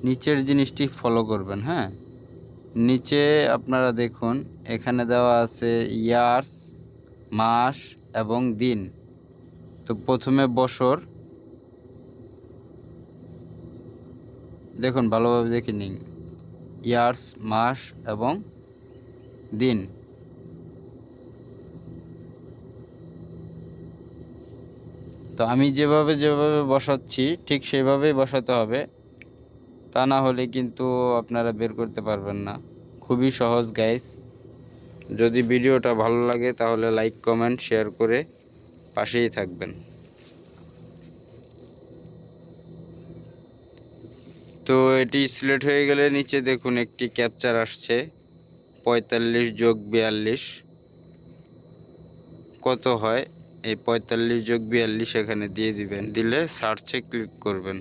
নিচের জিনিসটি ফলো করবেন। হ্যাঁ, নিচে আপনারা দেখুন এখানে দেওয়া আছে ইয়ার্স, মাস এবং দিন। তো প্রথমে বছর দেখুন, ভালোভাবে দেখে নিন, ইয়ার্স, মাস এবং দিন। তো আমি যেভাবে যেভাবে বসাচ্ছি ঠিক সেভাবেই বসাতে হবে, তা না হলে কিন্তু আপনারা বের করতে পারবেন না। খুবই সহজ গাইস। যদি ভিডিওটা ভালো লাগে তাহলে লাইক, কমেন্ট, শেয়ার করে পাশেই থাকবেন। তো এটি সিলেক্ট হয়ে গেলে নিচে দেখুন একটি ক্যাপচার আসছে, 45 যোগ 42 কত হয়। এই 45 যোগ 42 এখানে দিয়ে দিবেন, দিলে সার্চে ক্লিক করবেন।